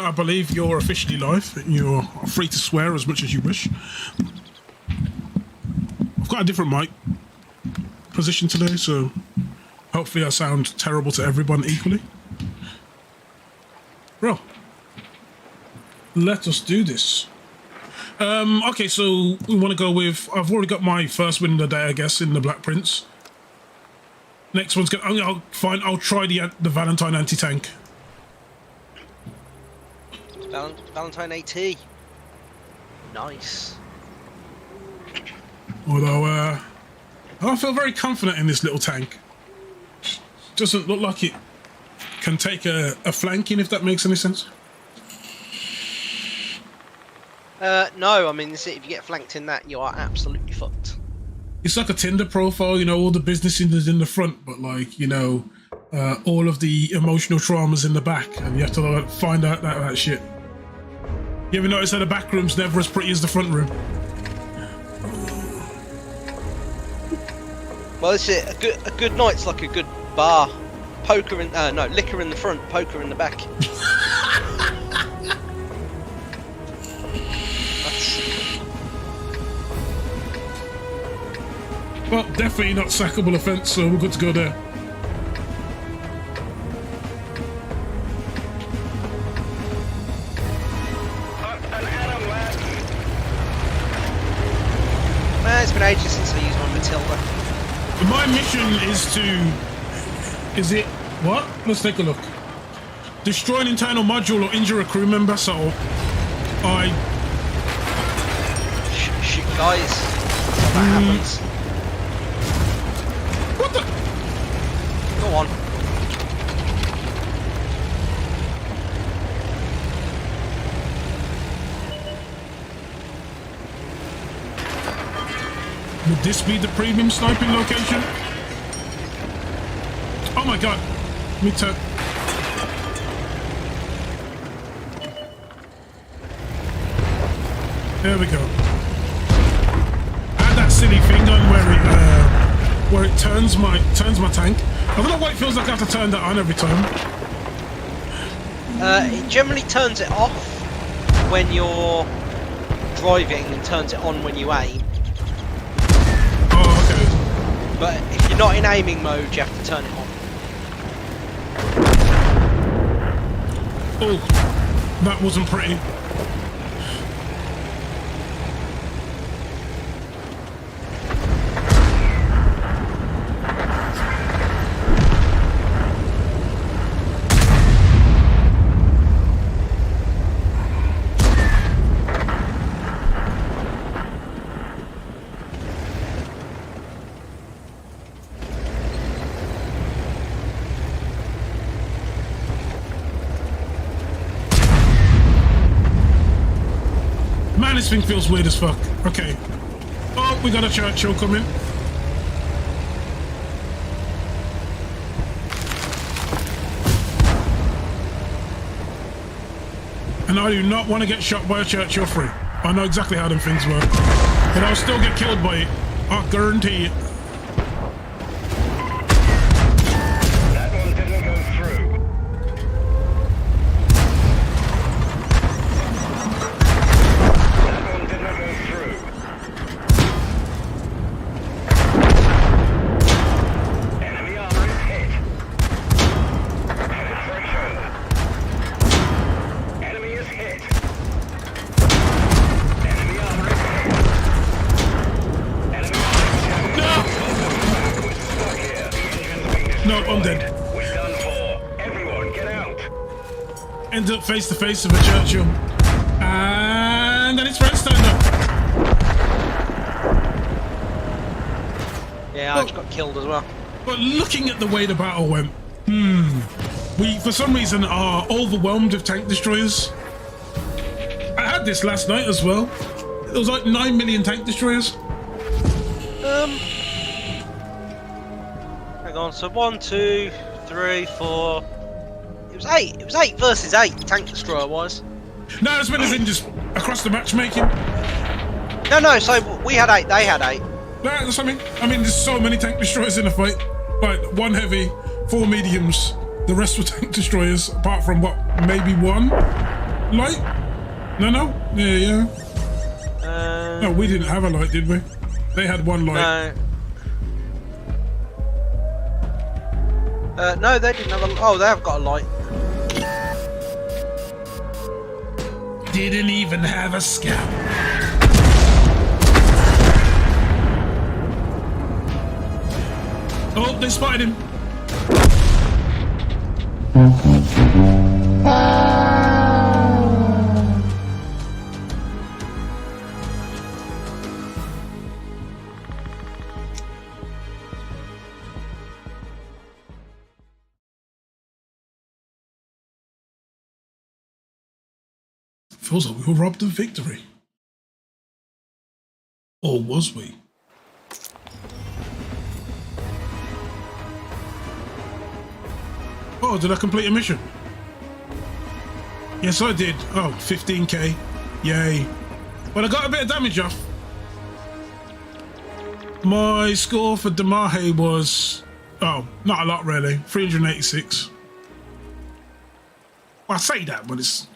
I believe you're officially live. You're free to swear as much as you wish. I've got a different mic position today, so hopefully I sound terrible to everyone equally. Bro, let us do this. Okay, so we want to go with... I've already got my first win of the day, I guess, in the Black Prince. Next one's going... I'll try the Valentine anti-tank. Valentine AT. Nice. Although, I feel very confident in this little tank. Doesn't look like it can take a flanking, if that makes any sense. No, I mean, if you get flanked in that, you are absolutely fucked. It's like a Tinder profile, you know, all the business is in the front, but like, you know, all of the emotional trauma's in the back, and you have to like, find out that shit. You ever notice that the back room's never as pretty as the front room? Well, this is a good night's like a good bar. Poker in no, liquor in the front, poker in the back. Well, definitely not sackable offence, so we're good to go there. It's been ages since I used my Matilda. My mission is to... Is it... What? Let's take a look. Destroy an internal module or injure a crew member, so... Shit, guys. That happens. What the... Go on. Would this be the premium sniping location? Oh my god. Me too. There we go. Add that silly thing on where it turns my tank. I don't know why it feels like I have to turn that on every time. It generally turns it off when you're driving and turns it on when you aim. Oh, okay. But if you're not in aiming mode, you have to turn it on. Oh, that wasn't pretty. This thing feels weird as fuck. Okay. Oh, we got a Churchill coming. And I do not want to get shot by a Churchill free. I know exactly how them things work. But I'll still get killed by it. I guarantee it. Ends up face to face with a Churchill, and then his friends turned up. Yeah, I just got killed as well. But looking at the way the battle went, we for some reason are overwhelmed with tank destroyers. I had this last night as well. There was like 9 million tank destroyers. Hang on. So 1, 2, 3, 4. It was 8. It was 8 versus 8. Tank destroyer wise. No, as many as in just across the matchmaking. No. So we had 8. They had 8. That's something. I mean, there's so many tank destroyers in the fight. Like 1 heavy, 4 mediums. The rest were tank destroyers, apart from what, maybe 1. Light? No? Yeah. No, we didn't have a light, did we? They had one light. No. No, they didn't have a... Oh, they have got a light. Didn't even have a scout. Oh, they spotted him. Feels like we were robbed of victory. Or was we? Oh, did I complete a mission? Yes, I did. Oh, 15k. Yay. Well, I got a bit of damage off. My score for Damahe was... Oh, not a lot really. 386. Well, I say that, but it's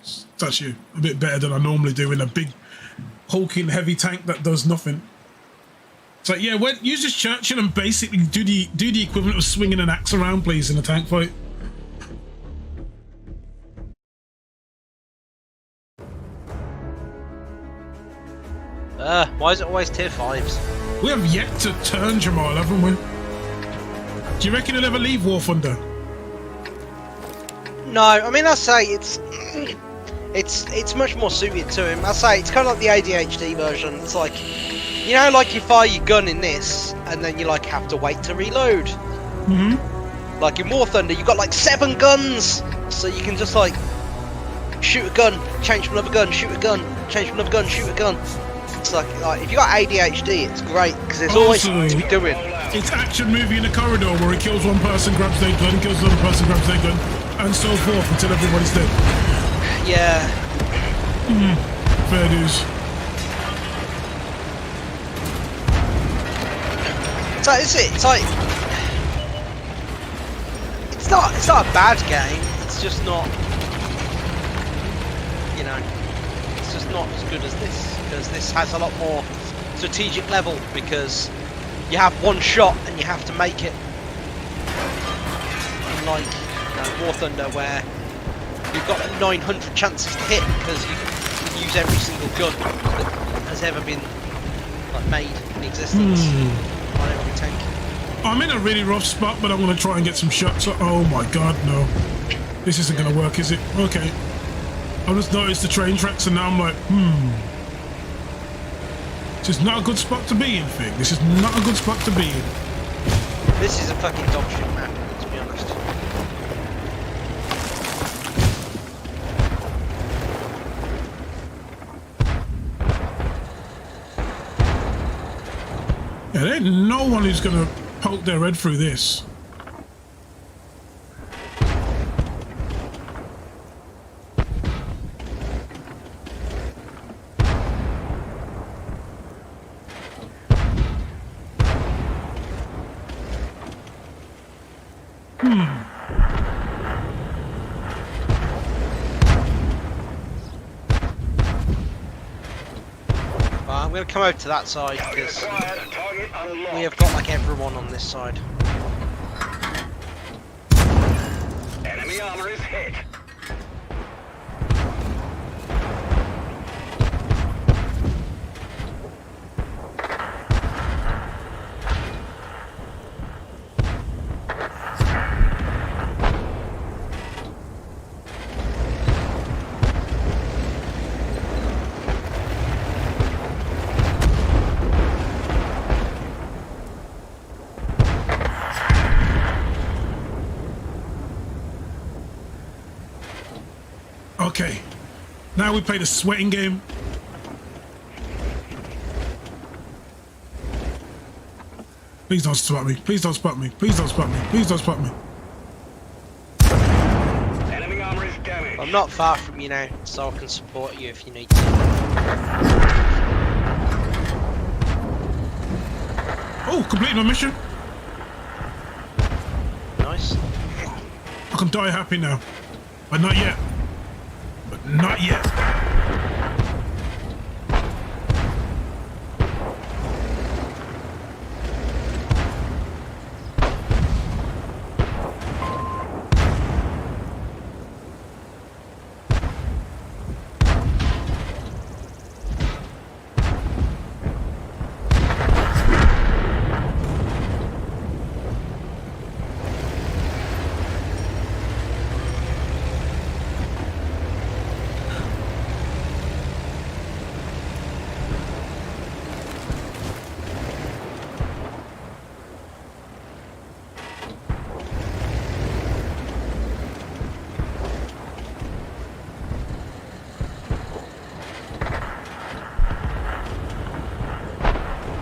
actually a bit better than I normally do in a big, hulking, heavy tank that does nothing. So yeah, use this Churchill and basically do the equivalent of swinging an axe around, please, in a tank fight. Why is it always tier 5s? We have yet to turn Jamal, haven't we? Do you reckon he'll ever leave War Thunder? No, I mean, I say it's much more suited to him. I say it's kind of like the ADHD version. It's like, you know, like you fire your gun in this, and then you like have to wait to reload. Mm-hmm. Like in War Thunder, you got like 7 guns, so you can just like shoot a gun, change to another gun, shoot a gun, change to another gun, shoot a gun. It's like if you got ADHD, it's great because there's always something to be doing. It's action movie in a corridor where he kills one person, grabs their gun, kills another person, grabs their gun, and so forth until everybody's dead. Yeah. Fair dues. So it's like it's not a bad game. It's just not, you know, it's just not as good as this, because this has a lot more strategic level, because you have one shot and you have to make it. Unlike, you know, War Thunder, where you've got 900 chances to hit because you can use every single gun that has ever been like made in existence on every tank. I'm in a really rough spot, but I'm going to try and get some shots. Oh my god, no. This isn't going to work, is it? Okay. I just noticed the train tracks and now I'm like, This is not a good spot to be in, Fig. This is not a good spot to be in. This is a fucking dogshit map, to be honest. Yeah, there ain't no one who's going to poke their head through this. I'm going to come over to that side because we have got like everyone on this side. Enemy armor is hit. Okay, now we play the sweating game. Please don't spot me. Please don't spot me. Please don't spot me. Please don't spot me. Enemy armor is damaged. I'm not far from you now, so I can support you if you need to. Oh, completed my mission. Nice. I can die happy now, but not yet. But Not yet.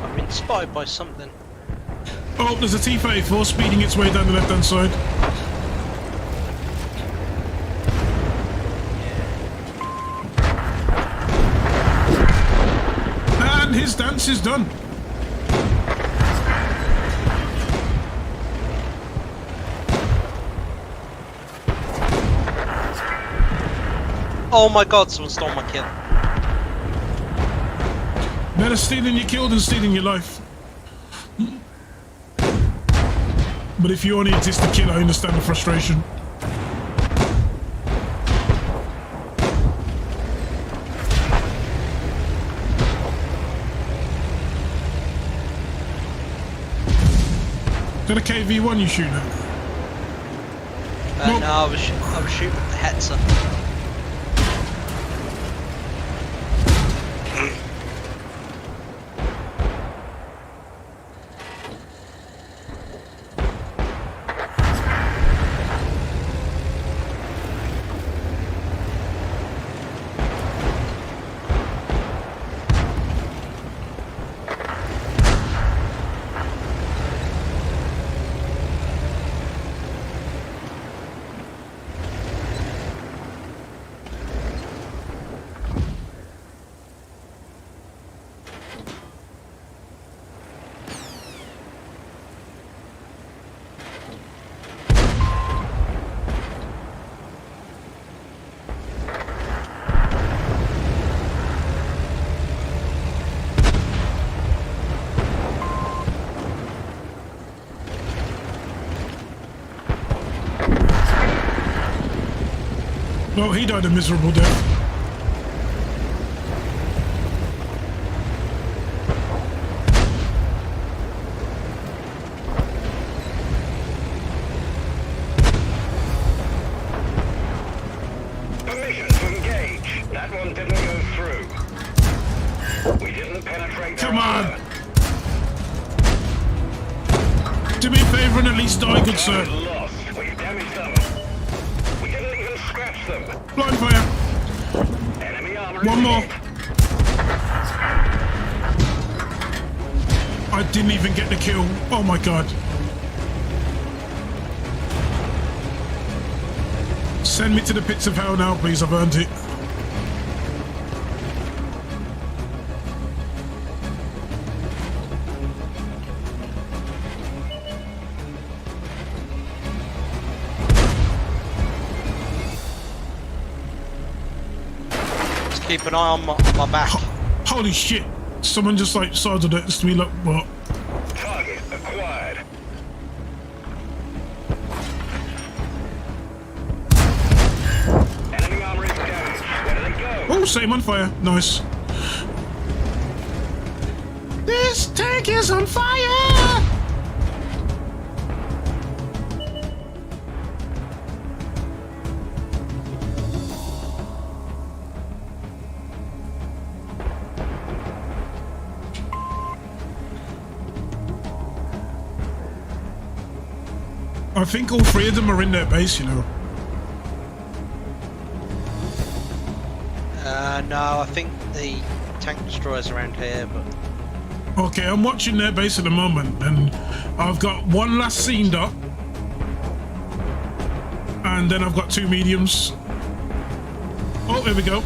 I've been spotted by something. Oh, there's a T-34 speeding its way down the left-hand side. And his dance is done. Oh my god, someone stole my kill. Better stealing your kill than stealing your life. But if you only exist to kill, I understand the frustration. Is that a KV-1 you shooting at? Nope. No, I was shooting at the Hetzer. Well, he died a miserable death. Permission to engage. That one didn't go through. We didn't penetrate their Come on. armor. Do me a favour and at least die, good sir. We're lost. We've damaged them. We didn't even scratch them. Blind fire. Enemy armor One is more. hit. I didn't even get the kill. Oh my god. Send me to the pits of hell now, please. I've earned it. Just keep an eye on my back. Holy shit. Someone just like sided it to me like, what? Target acquired. Enemy armor is damaged. Where do they go? Oh, same on fire. Nice. This tank is on fire! I think all three of them are in their base, you know. No, I think the tank destroyer's around here, but Okay, I'm watching their base at the moment, and I've got one last scene up, and then I've got two mediums. Oh, here we go.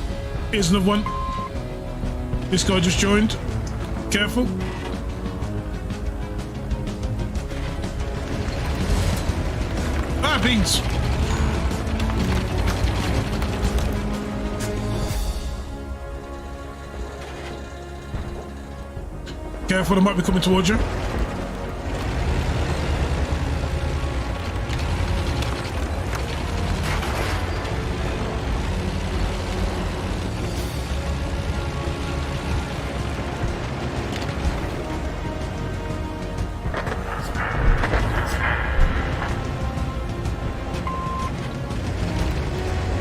Here's another one. This guy just joined. Careful. Ah, beans. Careful, they might be coming towards you.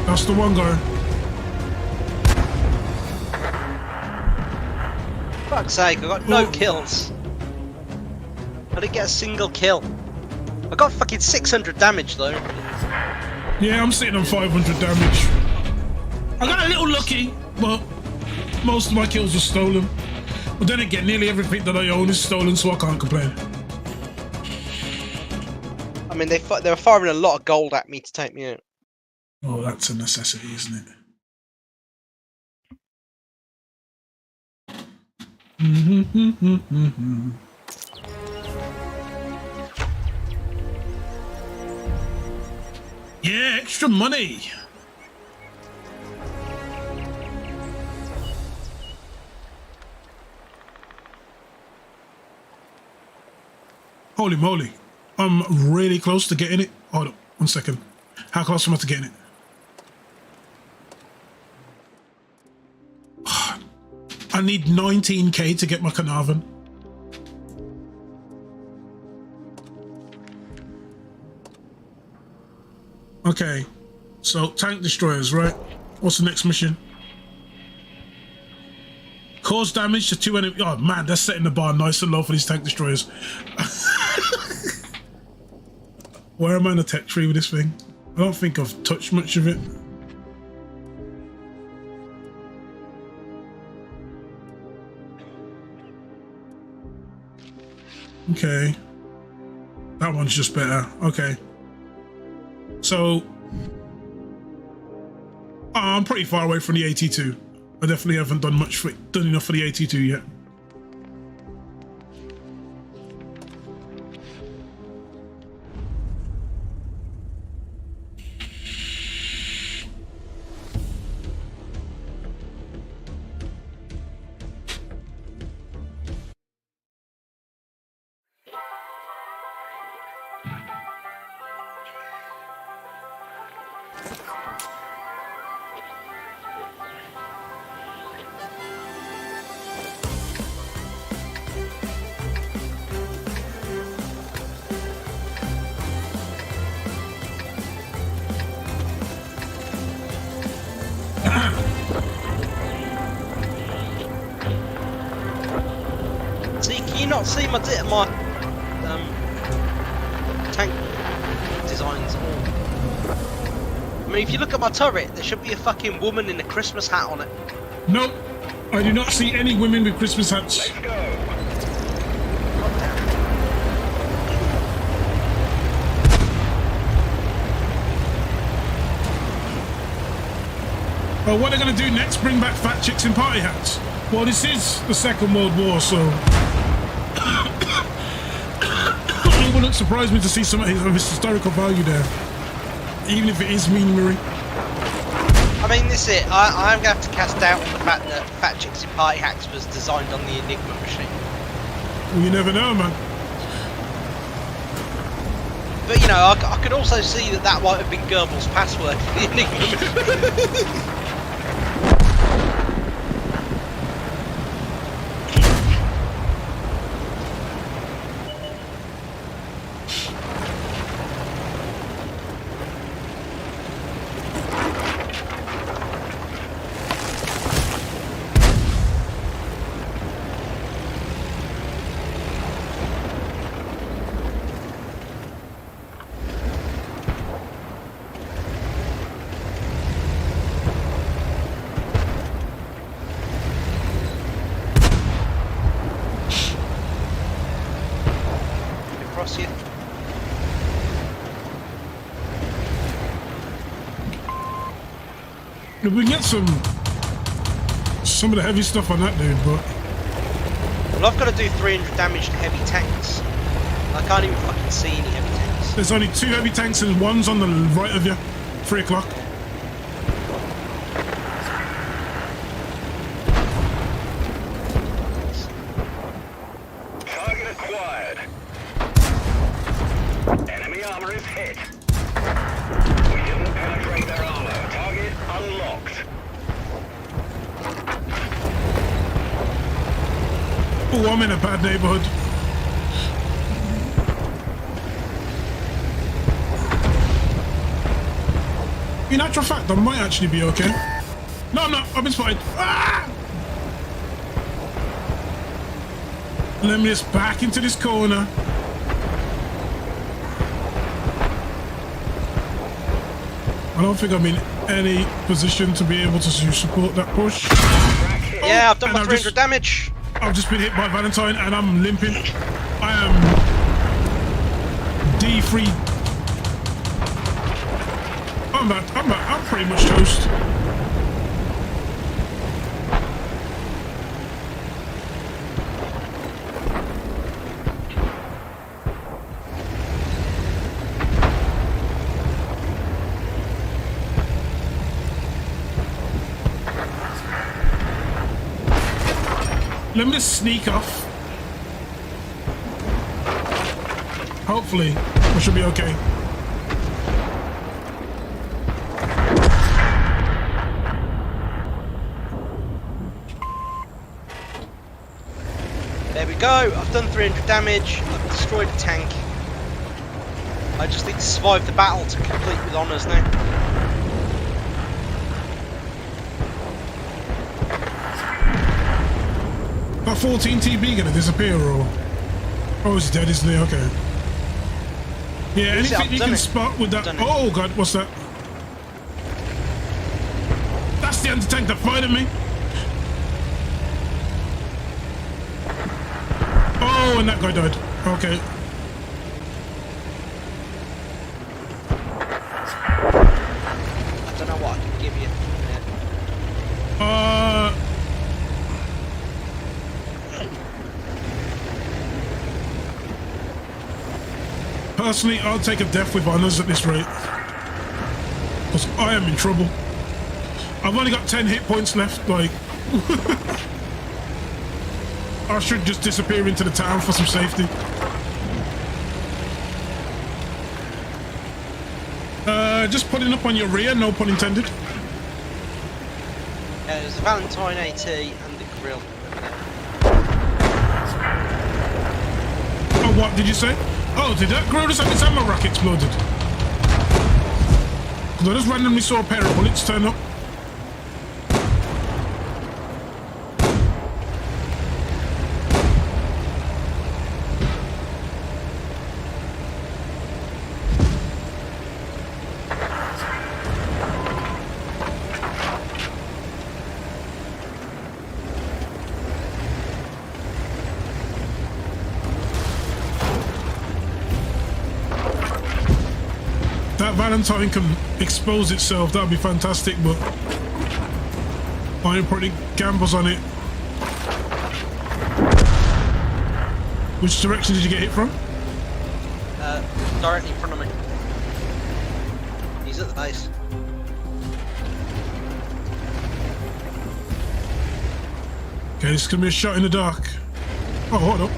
That's the one guy. Fuck's sake, I got no kills. I didn't get a single kill. I got fucking 600 damage though. Yeah, I'm sitting on 500 damage. I got a little lucky, but most of my kills were stolen. But then again, nearly everything that I own is stolen, so I can't complain. I mean, they were firing a lot of gold at me to take me out. Oh, that's a necessity, isn't it? Yeah, extra money. Holy moly. I'm really close to getting it. Hold on, 1 second. How close am I to getting it? I need 19k to get my Carnarvon. Okay, so tank destroyers, right? What's the next mission? Cause damage to 2 enemy. Oh man, they're setting the bar nice and low for these tank destroyers. Where am I in the tech tree with this thing? I don't think I've touched much of it. Okay. That one's just better. Okay. So, I'm pretty far away from the AT2. I definitely haven't done enough for the AT2 yet. See, can you not see my tank designs at all? I mean, if you look at my turret, there should be a fucking woman in a Christmas hat on it. Nope. I do not see any women with Christmas hats. Let's go. Well, what are they going to do next? Bring back fat chicks in party hats? Well, this is the Second World War, so it wouldn't surprise me to see some of his historical value there, even if it is Mean Marie. I mean, this is it. I'm going to have to cast doubt on the fact that Fat Chicks in Party Hacks was designed on the Enigma machine. Well, you never know, man. But, you know, I could also see that that might have been Goebbels' password for the Enigma machine. Across here. If we can get some of the heavy stuff on that dude, but Well, I've got to do 300 damage to heavy tanks. I can't even fucking see any heavy tanks. there's only 2 heavy tanks and one's on the right of you. 3 o'clock. acquired. Enemy armor is hit. We didn't penetrate their armor. Target unlocked. Oh, I'm in a bad neighborhood. In actual fact, I might actually be okay. No, I'm not. I've been spotted. Ah! Let me just back into this corner. I don't think I'm in any position to be able to support that push. Yeah, I've done and my I've 300 just- damage. I've just been hit by Valentine and I'm limping. I am D3. I'm pretty much toast. Let me just sneak off. Hopefully, I should be okay. There we go. I've done 300 damage. I've destroyed a tank. I just need to survive the battle to complete with honours now. That 14 TB gonna disappear or? Oh, he's dead, isn't he? Okay. Yeah, Is it? anything I've you done can it. spot with that. Done it. Oh god, what's that? That's the anti-tank that fired at me. Oh, and that guy died. Okay. I don't know what I can give you. Personally, I'll take a death with honours at this rate. Because I am in trouble. I've only got 10 hit points left, like... I should just disappear into the town for some safety. Just putting up on your rear, no pun intended. There's a Valentine AT and the grill. Oh, what did you say? Oh, did that grill just have its ammo rack exploded? Because I just randomly saw a pair of bullets turn up. That Valentine can expose itself, that'd be fantastic, but I ain't putting gambles on it. Which direction did you get hit from? Directly in front of me. He's at the base. Okay, this is gonna be a shot in the dark. Oh, hold up.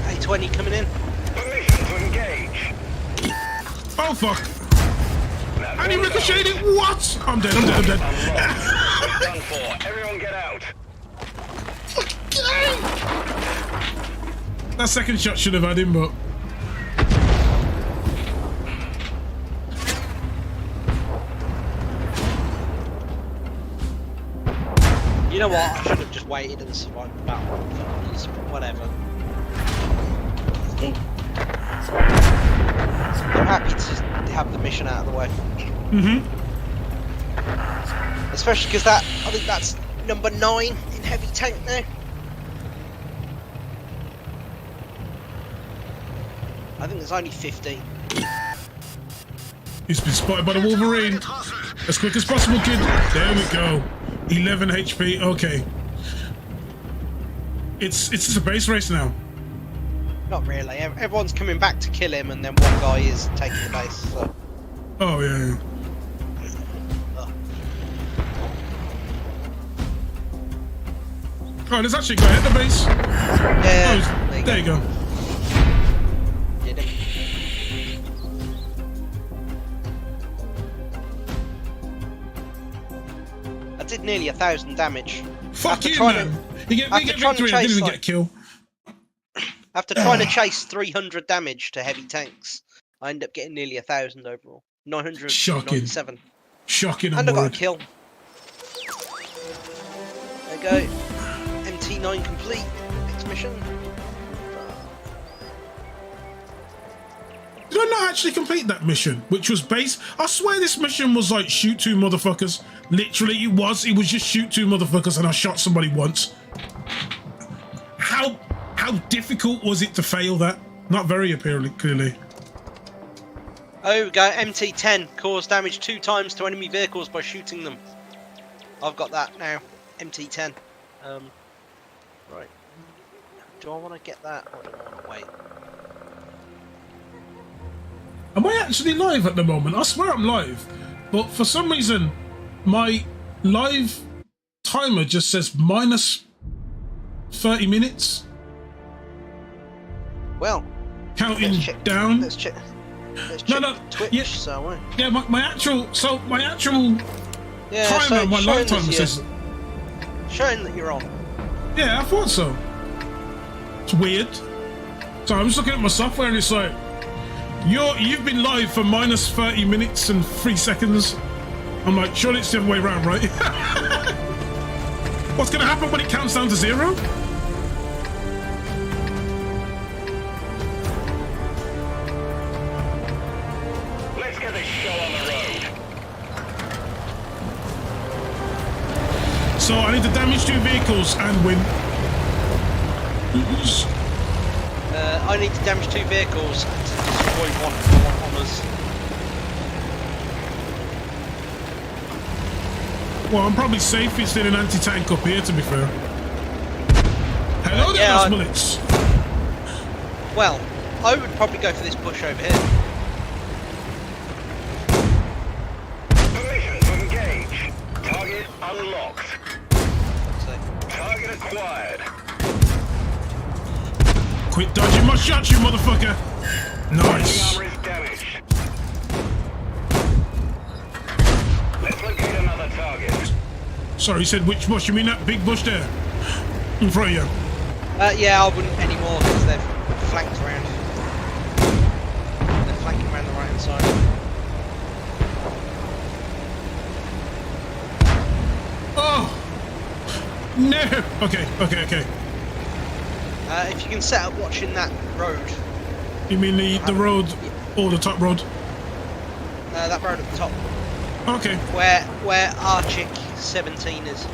A20 coming in. Permission to engage. Oh, fuck. That's And he one ricocheted down. it. What? I'm dead, I'm dead, I'm dead. Unlocked. Done for. Everyone get out. That second shot should have had him, but... You know what? I should have just waited and survived the battle. Whatever. I'm happy to have the mission out of the way. Mm-hmm. Especially because that, I think that's number 9 in heavy tank now. I think there's only 15. He's been spotted by the Wolverine. As quick as possible, kid. There we go. 11 HP. Okay. It's just a base race now. Not really. Everyone's coming back to kill him, and then one guy is taking the base. So. Oh yeah. Oh, there's actually a guy at the base. Yeah. Oh, there you go. did nearly 1,000 damage. Fuck After you, trying man. You get after trying to victory. I didn't chase, even like- get a kill. After trying to chase 300 damage to heavy tanks, I ended up getting nearly 1,000 overall. 997. Shocking. And I'm I got a worried. kill. There you go. MT9 complete. Next mission. Did I not actually complete that mission? Which was base. I swear this mission was like shoot 2 motherfuckers. Literally, it was. It was just shoot 2 motherfuckers, and I shot somebody once. How difficult was it to fail that? Not very, apparently, clearly. Oh, we go. MT10. Cause damage 2 times to enemy vehicles by shooting them. I've got that now. MT10. Right. Do I want to get that or do I want to wait? Am I actually live at the moment? I swear I'm live. But for some reason, my live timer just says minus 30 minutes. Well, Counting let's check. down. Let's check. No, Twitch. yeah. So Yeah, my actual yeah, timer, so my showing live timer that says. showing that you're on. Yeah, I thought so. It's weird. So I'm just looking at my software and it's like, you've been live for minus 30 minutes and 3 seconds. I'm like, surely it's the other way around, right? What's gonna happen when it counts down to 0? Let's get this show on the road. So I need to damage 2 vehicles and win. I need to damage 2 vehicles and to destroy one on us. Well, I'm probably safest in an anti-tank up here, to be fair. Hello there, yeah, those I- bullets. Well, I would probably go for this bush over here. Permission to engage. Target unlocked. So, Target acquired. Quit dodging my shots, you motherfucker. The Nice. armor is damaged. Let's locate another target. Sorry, you said which bush? You mean that big bush there? In front of you. yeah, I wouldn't anymore because they've flanked around. They're flanking around the right hand side. Oh! No! Okay. If you can set up watching that road, You mean the road, or the top road? that road at the top, Okay. where Archic 17 is.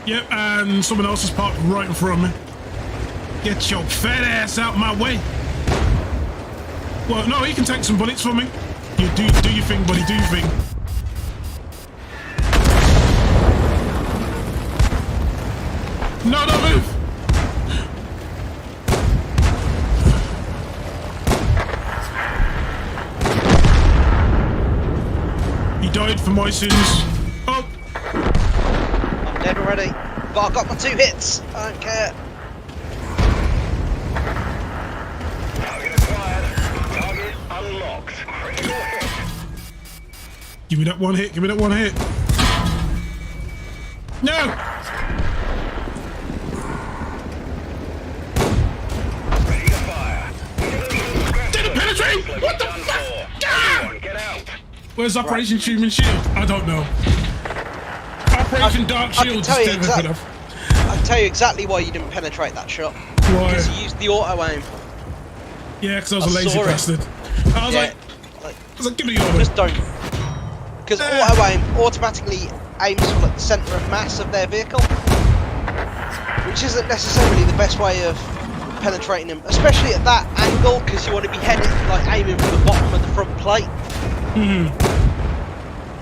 Yep, and someone else is parked right in front of me. Get your fat ass out my way. Well, no, he can take some bullets for me. You do your thing, buddy, do your thing. No, don't move. He died for my sins. Oh, I'm dead already, but I got my 2 hits. I don't care. Target acquired. Target unlocked. Critical hit. give me that one hit. Give me that one hit. No. Ready to fire. Didn't penetrate. What the Done fuck? for. Ah! Everyone, get out. Where's Operation Human Shield? I don't know. Operation Dark I can Shield is tell you never exact- good enough. I can tell you exactly why you didn't penetrate that shot. Why? Because you used the auto aim. Yeah, because I was I a lazy saw it. bastard. I was Yeah, like, give me the order. just don't. Because auto aim automatically aims for like, the centre of mass of their vehicle, which isn't necessarily the best way of penetrating them, especially at that angle, because you want to be heading, like aiming for the bottom of the front plate.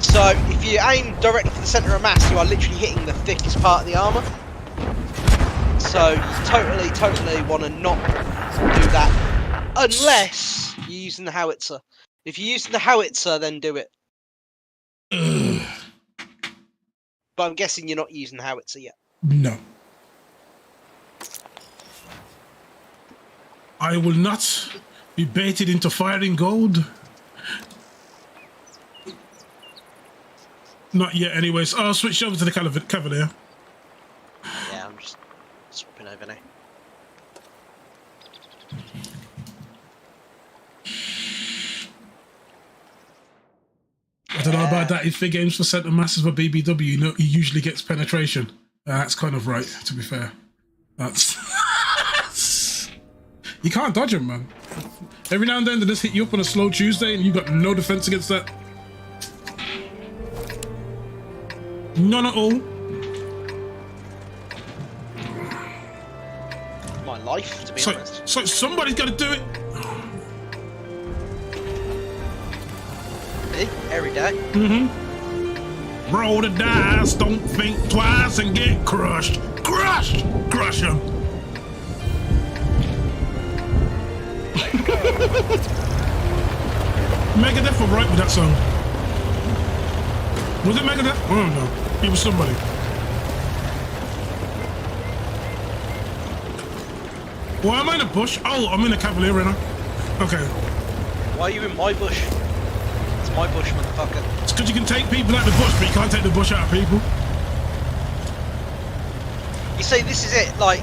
So if you aim directly for the centre of mass, you are literally hitting the thickest part of the armour. So you totally want to not do that, unless you're using the howitzer. If you're using the howitzer, then do it. But I'm guessing you're not using the howitzer yet. No. I will not be baited into firing gold. Not yet, anyways. I'll switch over to the Cavalier. Yeah, I'm just swapping over now. I don't know about that. If Big Games for Centre Masses for BBW, you know, he usually gets penetration. That's kind of right, to be fair. That's... You can't dodge him, man. Every now and then they just hit you up on a slow Tuesday and you got no defense against that. None at all. My life, to be honest. So somebody's got to do it. Me? Every day. Mm-hmm. Roll the dice, don't think twice and get crushed. Crushed! Crush him. Megadeth will write me that song. Was it Megadeth? I don't know. It was somebody. Why am I in a bush? Oh, I'm in a Cavalier right now. Okay. Why are you in my bush? It's my bush, motherfucker. It's because you can take people out of the bush, but you can't take the bush out of people. You see, this is it. Like,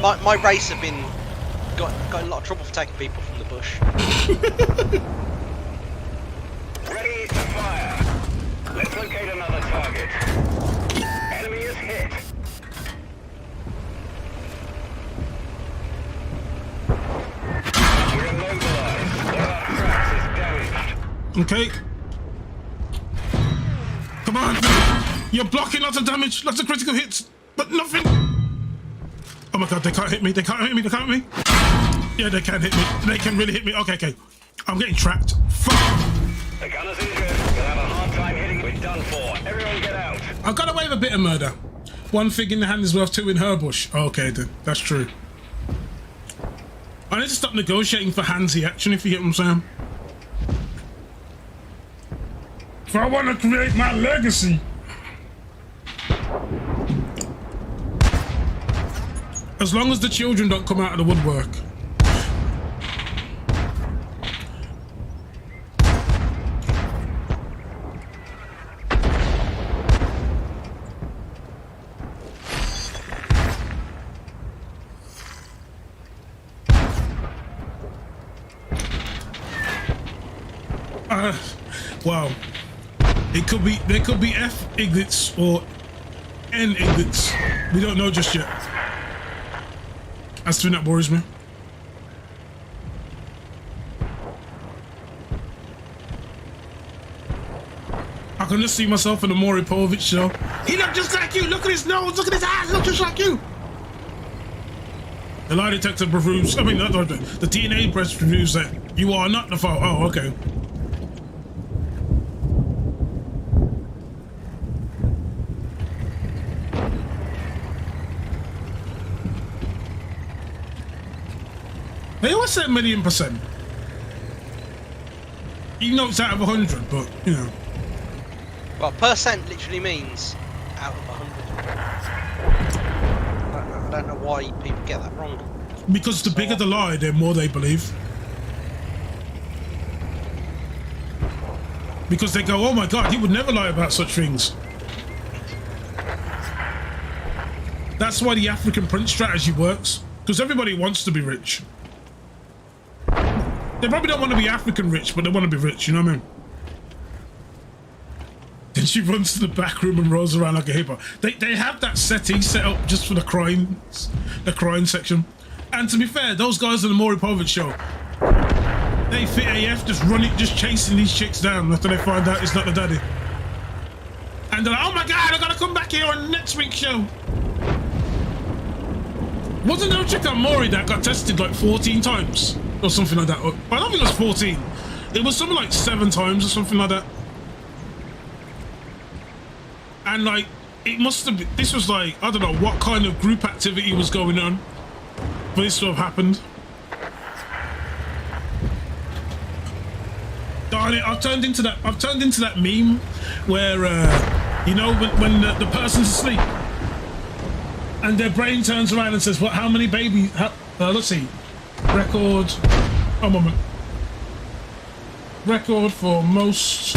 my race have been got in a lot of trouble for taking people from the bush. Ready to fire. Let's locate another target. Enemy is hit. We're immobilized. One of our tracks is damaged. Okay. Come on. You're blocking lots of damage, lots of critical hits, but nothing. Oh my god, they can't hit me. They can't hit me. They can't hit me. Yeah, they can hit me. They can really hit me. Okay, okay. I'm getting tracked. Fuck. The gunner's injured. We'll have a hard time hitting. We're done for. Everyone get out. I got away with a bit of murder. One fig in the hand is worth two in her bush. Okay, then. That's true. I need to stop negotiating for handsy action, if you get what I'm saying. If I want to create my legacy. As long as the children don't come out of the woodwork. Wow. It could be, there could be F Iglets or N Iglets. We don't know just yet. That's the thing that worries me. I can just see myself in the Maury Povich show. He looked just like you. Look at his nose. Look at his eyes. Look just like you. The lie detector proves, I mean, not the DNA press reviews that you are not the foe. Oh, okay. They always say 1,000,000%. Even though it's out of 100, but, you know. Well, percent literally means out of 100. I don't know why people get that wrong. Because the bigger the lie, the more they believe. Because they go, oh my god, he would never lie about such things. That's why the African print strategy works. Because everybody wants to be rich. They probably don't want to be African rich, but they want to be rich, you know what I mean? Then she runs to the back room and rolls around like a hippo. They have that settee set up just for the crying section. And to be fair, those guys on the Maury Povich show, they fit AF just running, just chasing these chicks down after they find out it's not the daddy. And they're like, oh my god, I gotta come back here on next week's show. Wasn't there a chick on Maury that got tested like 14 times? Or something like that. I don't think it was 14. It was something like 7 times or something like that. And like, it must have been, this was like, I don't know what kind of group activity was going on for this to have happened. Darn it, I've turned into that meme where, you know, when the person's asleep and their brain turns around and says, what, how many babies, let's see, record, oh moment, record for most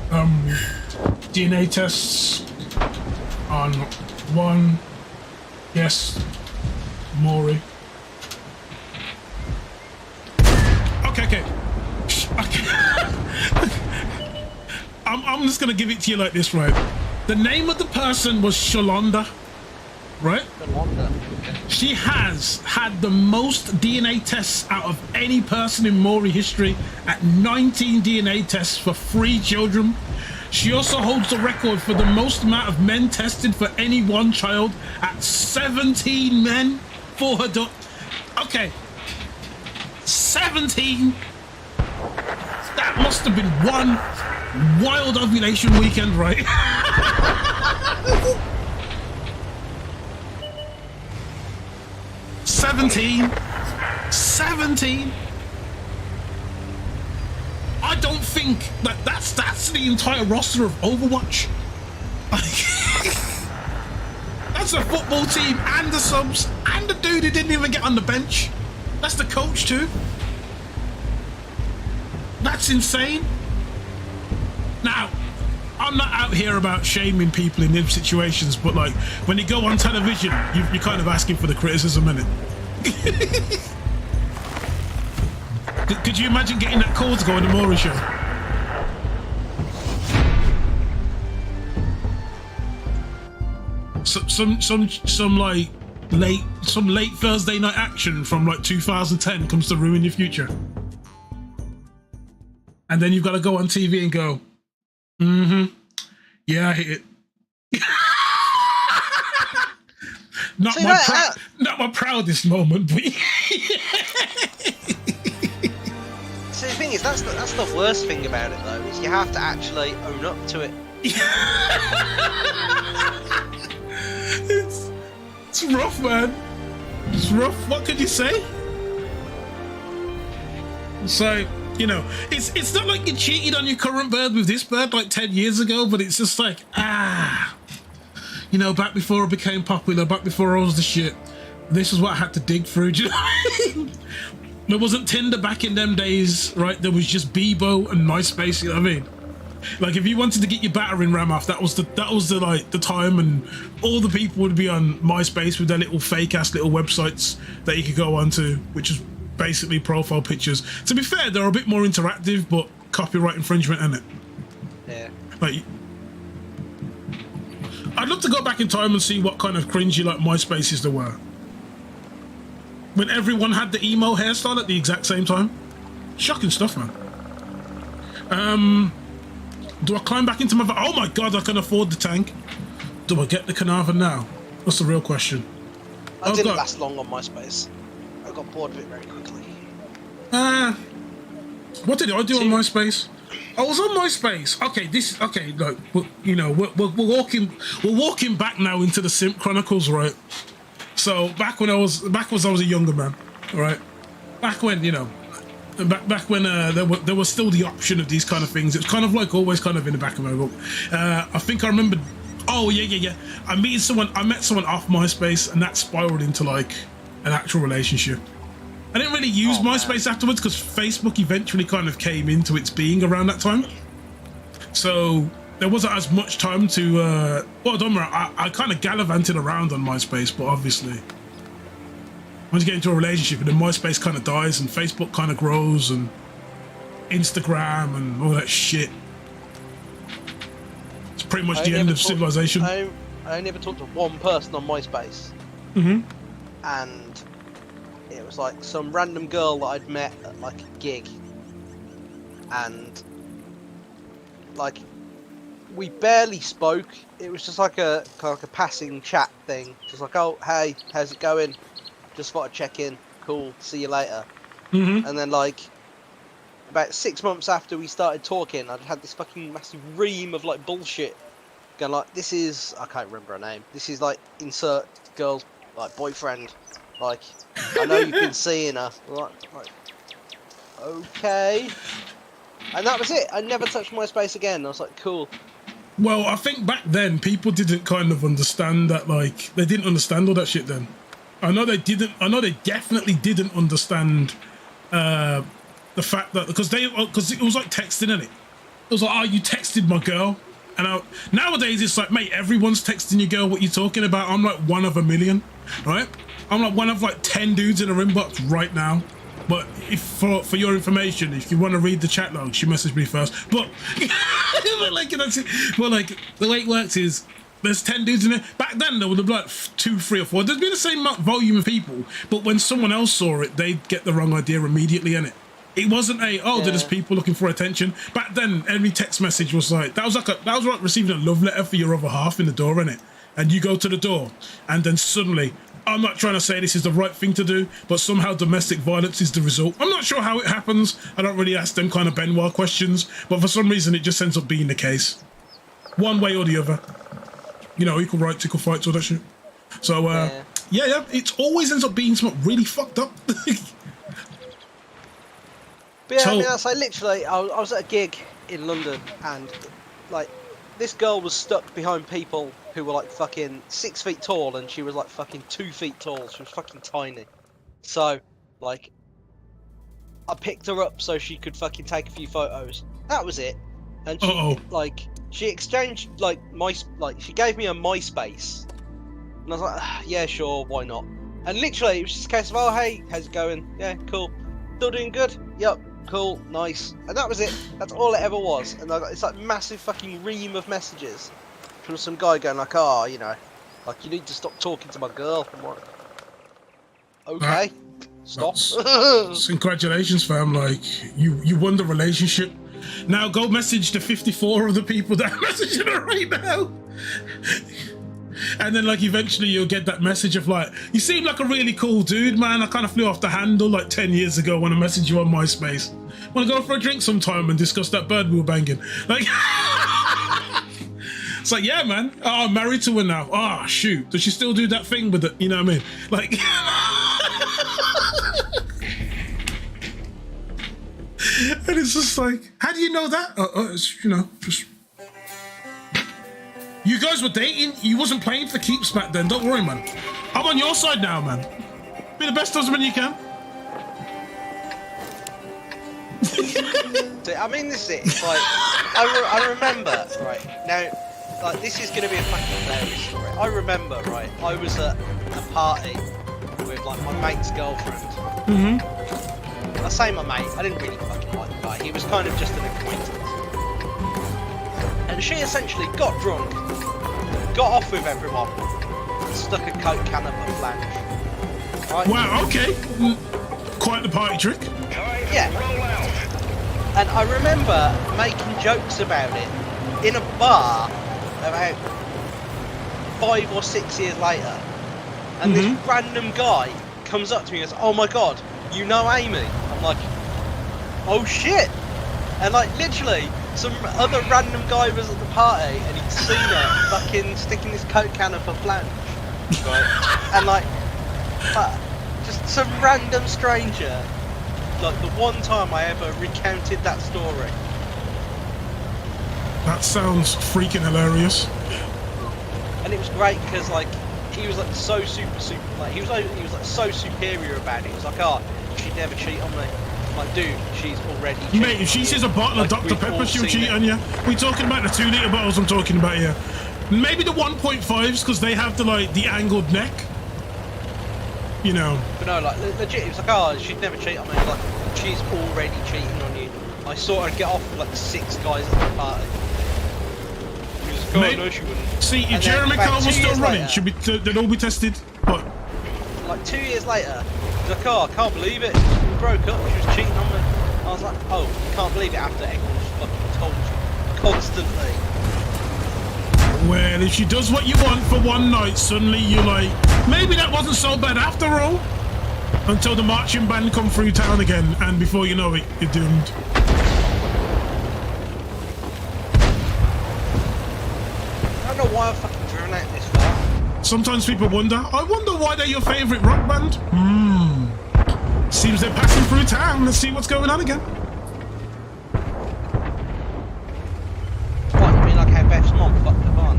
DNA tests on one. Yes, Maury. Okay. I'm just gonna give it to you like this, right? The name of the person was Shalonda, right? She has had the most DNA tests out of any person in Maury history at 19 DNA tests for 3 children. She also holds the record for the most amount of men tested for any one child at 17 men for her daughter. Okay. 17. That must have been one wild ovulation weekend, right? Seventeen. I don't think that's the entire roster of Overwatch. That's a football team and the subs and the dude who didn't even get on the bench. That's the coach too. That's insane. Now, I'm not out here about shaming people in these situations, but like when you go on television, you're kind of asking for the criticism, innit? Could you imagine getting that call to go on the Maury show? Some like late Thursday night action from like 2010 comes to ruin your future, and then you've got to go on TV and go, yeah, I hit it. Not my proudest moment, but So the thing is, that's the worst thing about it though, is you have to actually own up to it. It's rough, man. It's rough. What could you say? So, you know, it's not like you cheated on your current bird with this bird like 10 years ago, but it's just like, you know, back before I became popular, back before I was the shit, this is what I had to dig through. Do you know what I mean? There wasn't Tinder back in them days, right? There was just Bebo and MySpace, you know what I mean? Like if you wanted to get your battering ram off, that was the time, and all the people would be on MySpace with their little fake ass little websites that you could go onto, which is basically profile pictures. To be fair, they're a bit more interactive, but copyright infringement, isn't it? Yeah. Like, I'd love to go back in time and see what kind of cringy like MySpaces there were when everyone had the emo hairstyle at the exact same time. Shocking stuff, man. Do I climb back into my... Oh my god, I can afford the tank. Do I get the Carnarvon now? That's the real question. I didn't last long on MySpace. I got bored of it very quickly. What did I do on MySpace? I was on MySpace. Okay, look, you know, we're walking back now into the Simp Chronicles, right? So back when I was a younger man, all right? Back when, you know, back when there was still the option of these kind of things. It was kind of like always kind of in the back of my book. I think I remember. Oh yeah. I met someone off MySpace, and that spiraled into like an actual relationship. I didn't really use MySpace afterwards because Facebook eventually kind of came into its being around that time. So there wasn't as much time to. Well, don't worry, I kind of gallivanted around on MySpace, but obviously, once you get into a relationship, and then MySpace kind of dies, and Facebook kind of grows, and Instagram and all that shit. It's pretty much the end of civilization. I only ever talked to one person on MySpace, and it was like some random girl that I'd met at like a gig, and like we barely spoke. It was just like a kind of like a passing chat thing, just like, oh hey, how's it going? Just thought I'd check in. Cool. See you later. And then like about 6 months after we started talking, I'd had this fucking massive ream of like bullshit going like, this is, I can't remember her name. This is like insert girl's like boyfriend. Like, I know you've been seeing her. Like, okay. And that was it. I never touched MySpace again. I was like, cool. Well, I think back then people didn't kind of understand that, like, they didn't understand all that shit then. I know they definitely didn't understand the fact that, because it was like texting, innit? It was like, oh, you texted my girl. And nowadays it's like, mate, everyone's texting your girl. What you talking about? I'm like one of a million, right? I'm like one of like 10 dudes in her inbox right now. But if for your information, if you want to read the chat log, she messaged me first. But like, you know, well, like the way it works is there's 10 dudes in there. Back then there would have been like 2, 3, or 4. There's been the same volume of people, but when someone else saw it, they'd get the wrong idea immediately, innit? It wasn't there's people looking for attention. Back then, every text message was like that was like receiving a love letter for your other half in the door, innit? And you go to the door, and then suddenly, I'm not trying to say this is the right thing to do, but somehow domestic violence is the result. I'm not sure how it happens. I don't really ask them kind of Benoit questions, but for some reason it just ends up being the case. One way or the other. You know, equal rights, equal fights, all that shit. So, yeah, it always ends up being something really fucked up. But yeah, So- I mean, that's like literally, I was at a gig in London, and like this girl was stuck behind people who were like fucking 6 feet tall, and she was like fucking 2 feet tall. She was fucking tiny. So, like, I picked her up so she could fucking take a few photos. That was it. And she she exchanged she gave me a MySpace, and I was like, yeah, sure, why not? And literally, it was just a case of, oh hey, how's it going? Yeah, cool. Still doing good? Yep. Cool, nice, and that was it. That's all it ever was. And I got this like massive fucking ream of messages from some guy going like, "Oh, you know, like you need to stop talking to my girl." I'm like, okay, stop. Congratulations, fam! Like you won the relationship. Now go message the 54 of the people that are messaging her right now. And then, like, eventually you'll get that message of, like, you seem like a really cool dude, man. I kind of flew off the handle, like, 10 years ago when I messaged you on MySpace. Want to go for a drink sometime and discuss that bird we were banging? Like, it's like, yeah, man. Oh, I'm married to her now. Oh, shoot. Does she still do that thing with it? You know what I mean? Like, and it's just like, how do you know that? It's, you know, just... You guys were dating? You wasn't playing for keeps back then. Don't worry, man. I'm on your side now, man. Be the best husband you can. I mean, this is it. It's like, I remember, right, now, like, this is going to be a fucking hilarious story. I remember, right, I was at a party with, like, my mate's girlfriend. Mm-hmm. I say my mate, I didn't really fucking like the guy. He was kind of just an acquaintance. And she essentially got drunk, got off with everyone, and stuck a Coke can up her flange. Right? Wow, okay. Quite the party trick. Yeah. And I remember making jokes about it in a bar about 5 or 6 years later. And this random guy comes up to me and goes, "Oh my god, you know Amy?" I'm like, "Oh shit." And like literally, some other random guy was at the party and he'd seen her fucking sticking this Coke can up her flange. Right? And like, just some random stranger. Like the one time I ever recounted that story. That sounds freaking hilarious. And it was great because like he was like so super like he was like so superior about it. He was like, "Oh, she'd never cheat on me." I'm like, dude, she's already cheated. Mate, if she sees a bottle of Dr. Pepper, she'll cheat on you. We talking about the 2 litre bottles I'm talking about here. Maybe the 1.5s because they have the angled neck. You know. But no, like legit, it was like, "Oh, she'd never cheat on me." Like, she's already cheating on you. I saw her get off with like 6 guys at the party. He was like, "Oh, Mate, no, she wouldn't." See, if And then Jeremy about Carl 2 was still years running, later- they'd all be tested. But Like 2 years later, he's like, "Oh, I can't believe it. We broke up. She was cheating on me." I was like, "Oh, you can't believe it after everyone's fucking told you constantly." well, if she does what you want for one night, suddenly you're like, maybe that wasn't so bad after all. Until the marching band come through town again, and before you know it, you're doomed. I don't know why I've fucking driven out this far. Sometimes people wonder, I wonder why they're your favourite rock band? Seems they're passing through town. Let's see what's going on again. What, you mean like how Beth's mom fucked up on?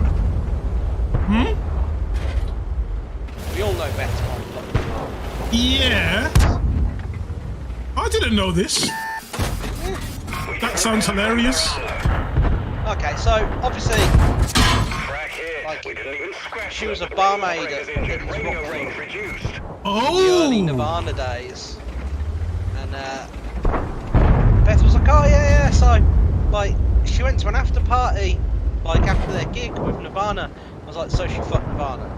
We all know Beth's mom fucked up on. Yeah. I didn't know this. That sounds hilarious. Okay, so obviously Crack hit. Like, We didn't even scratch she was them. a barmaid Operators at injured. this Radio rock range club. reduced. The early Oh! Nirvana days, and Beth was like, "Oh yeah." So, like, she went to an after party, like after their gig with Nirvana. I was like, "So she fucked Nirvana?"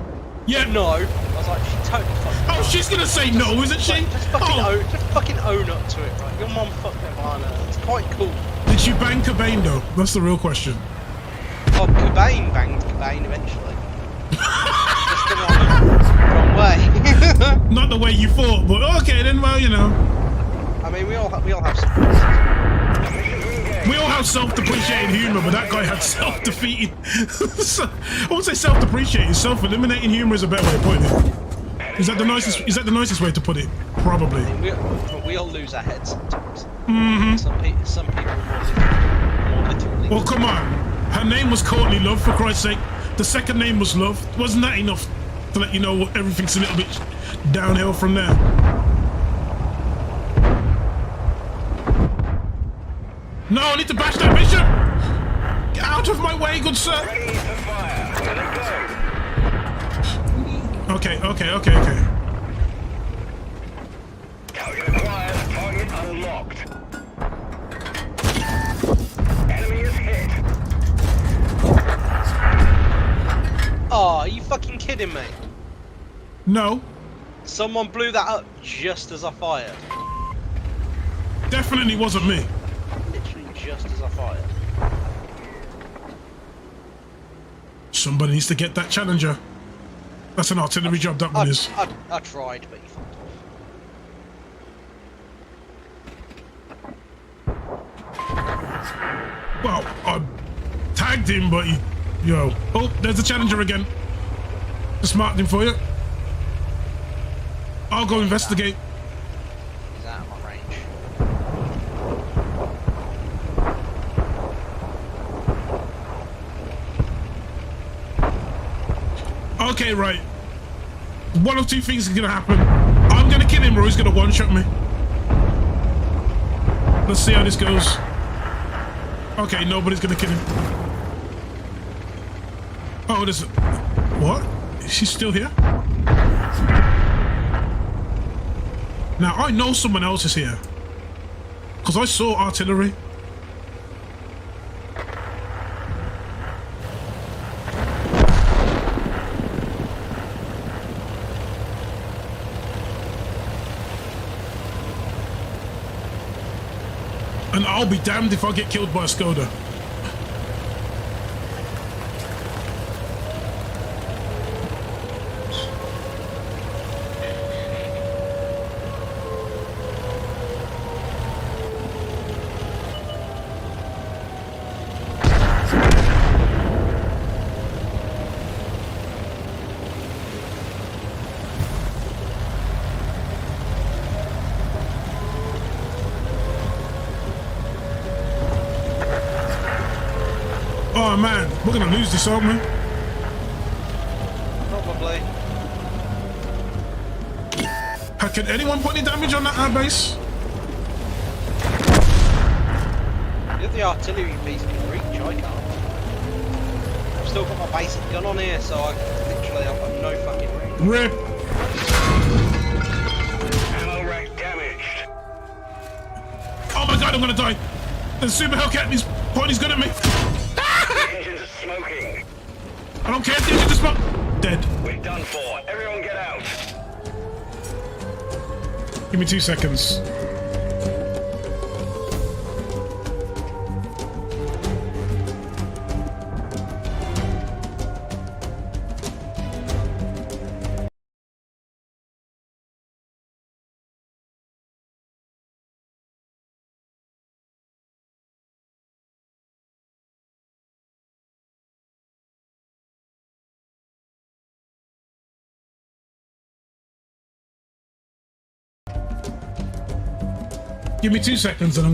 Yeah. No. I was like, "She totally fucked." Oh, Nirvana." she's gonna say no, isn't she? Like, Oh, just fucking own up to it, right? Your mom fucked Nirvana. It's quite cool. did she bang Cobain though? That's the real question. Oh, Cobain banged Cobain eventually. Just the wrong way. Not the way you thought, but okay then. Well, you know, I mean, we all have some places. we all have self-depreciating humor, but that guy had self-defeating. I won't say self-depreciating, self-eliminating humor is a better way of putting it. Is that the nicest? Is that the nicest way to put it? Probably. We all lose our heads sometimes. Mm-hmm. Some people more literally. Well, come on. Her name was Courtney Love, for Christ's sake. The second name was Love. Wasn't that enough to let you know everything's a little bit downhill from there? No, I need to bash that bishop! Get out of my way, good sir! Ready to fire. Let it go. Okay. Target acquired. Target unlocked. Enemy is hit. Oh, are you fucking kidding me? No, Someone blew that up just as I fired. definitely wasn't me. Literally just as I fired. Somebody needs to get that challenger. That's an artillery job, that one is. I tried, but you fucked off. Well, I tagged him, but he... Yo. Oh, there's the challenger again. Just marked him for you. I'll go investigate. He's out of my range. Okay, right. One of two things is gonna happen. I'm gonna kill him or he's gonna one-shot me. Let's see how this goes. Okay, nobody's gonna kill him. Oh, there's... What? Is she still here? Now, I know someone else is here. Because I saw artillery. And I'll be damned if I get killed by a Skoda. Oh man, we're gonna lose this, aren't we? Probably. Can anyone put any damage on that air base? If the artillery piece can reach, I can't. I've still got my basic gun on here, so I've got no fucking range. Rip. Ammo rack damaged. Oh my god, I'm gonna die. The Super Hellcat is pointing his gun at me. Engines are smoking. I don't care if the engine just smoke. Dead. We're done for. Everyone get out. Give me 2 seconds. Give me 2 seconds and I'm